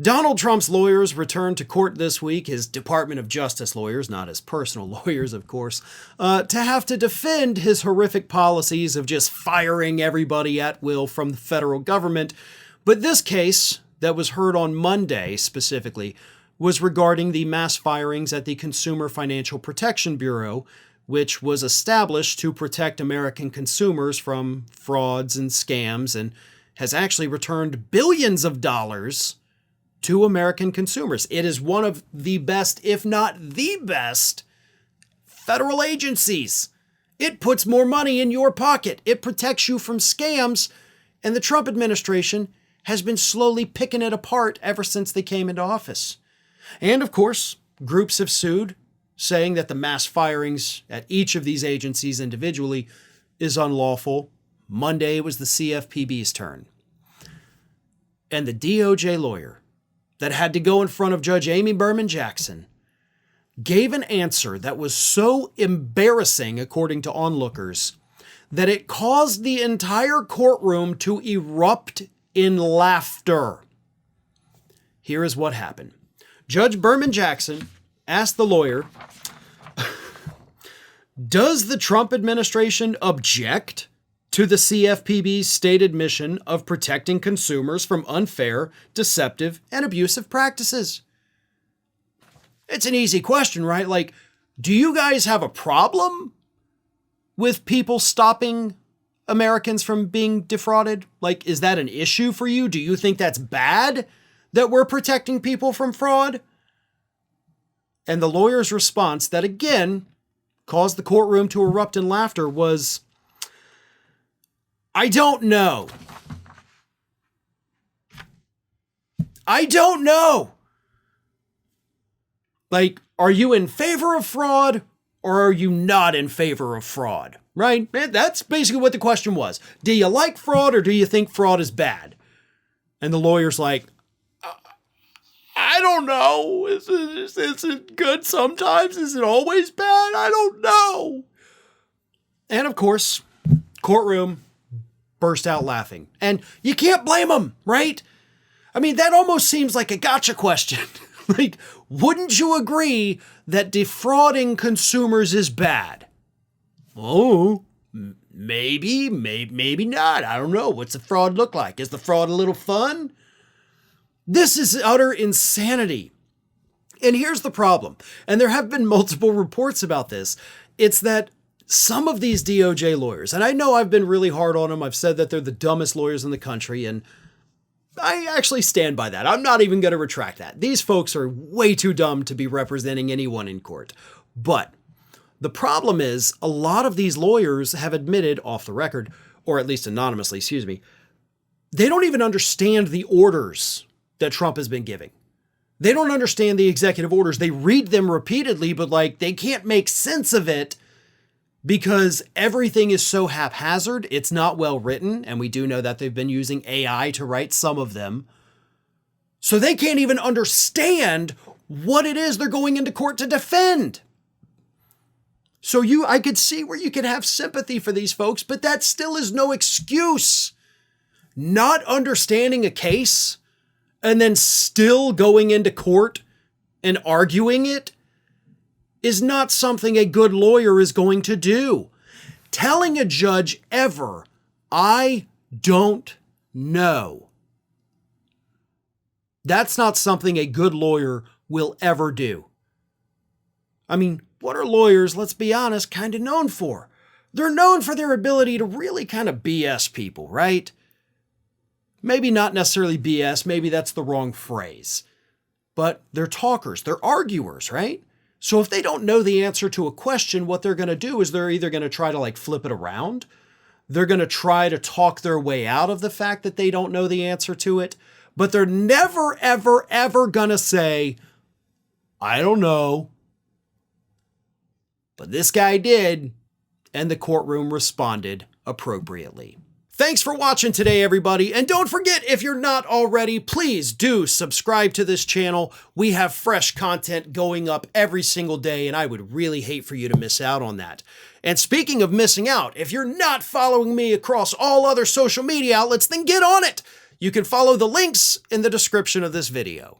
Donald Trump's lawyers returned to court this week, his Department of Justice lawyers, not his personal lawyers, of course, to have to defend his horrific policies of just firing everybody at will from the federal government. But this case, that was heard on Monday specifically, was regarding the mass firings at the Consumer Financial Protection Bureau, which was established to protect American consumers from frauds and scams and has actually returned billions of dollars to American consumers. It is one of the best, if not the best, federal agencies. It puts more money in your pocket. It protects you from scams. And the Trump administration has been slowly picking it apart ever since they came into office. And of course, groups have sued, saying that the mass firings at each of these agencies individually is unlawful. Monday was the CFPB's turn. And the DOJ lawyer that had to go in front of Judge Amy Berman Jackson gave an answer that was so embarrassing, according to onlookers, that it caused the entire courtroom to erupt in laughter. Here is what happened. Judge Berman Jackson asked the lawyer, does the Trump administration object to the CFPB's stated mission of protecting consumers from unfair, deceptive, and abusive practices? It's an easy question, right? Like, do you guys have a problem with people stopping Americans from being defrauded? Like, is that an issue for you? Do you think that's bad that we're protecting people from fraud? And the lawyer's response, that again caused the courtroom to erupt in laughter, was, I don't know. I don't know. Like, are you in favor of fraud or are you not in favor of fraud? Right? That's basically what the question was. Do you like fraud or do you think fraud is bad? And the lawyer's like, I don't know. Is it good sometimes? Is it always bad? I don't know. And of course, courtroom burst out laughing. And you can't blame them, right? I mean, that almost seems like a gotcha question. Like, wouldn't you agree that defrauding consumers is bad? Oh, maybe not. I don't know. What's the fraud look like? Is the fraud a little fun? This is utter insanity. And here's the problem. And there have been multiple reports about this. It's that some of these DOJ lawyers, and I know I've been really hard on them. I've said that they're the dumbest lawyers in the country, and I actually stand by that. I'm not even going to retract that. These folks are way too dumb to be representing anyone in court. But the problem is a lot of these lawyers have admitted off the record, or at least anonymously, they don't even understand the orders that Trump has been giving. They don't understand the executive orders. They read them repeatedly, but they can't make sense of it because everything is so haphazard. It's not well written. And we do know that they've been using AI to write some of them. So they can't even understand what it is they're going into court to defend. So I could see where you could have sympathy for these folks, but that still is no excuse. Not understanding a case and then still going into court and arguing it is not something a good lawyer is going to do. Telling a judge ever, I don't know. That's not something a good lawyer will ever do. I mean, what are lawyers, let's be honest, kind of known for? They're known for their ability to really kind of BS people, right? Maybe not necessarily BS, maybe that's the wrong phrase. But they're talkers, they're arguers, right? So if they don't know the answer to a question, what they're going to do is they're either going to try to flip it around. They're going to try to talk their way out of the fact that they don't know the answer to it. But they're never, ever, ever going to say, I don't know. But this guy did, and the courtroom responded appropriately. Thanks for watching today, everybody. And don't forget, if you're not already, please do subscribe to this channel. We have fresh content going up every single day, and I would really hate for you to miss out on that. And speaking of missing out, if you're not following me across all other social media outlets, then get on it. You can follow the links in the description of this video.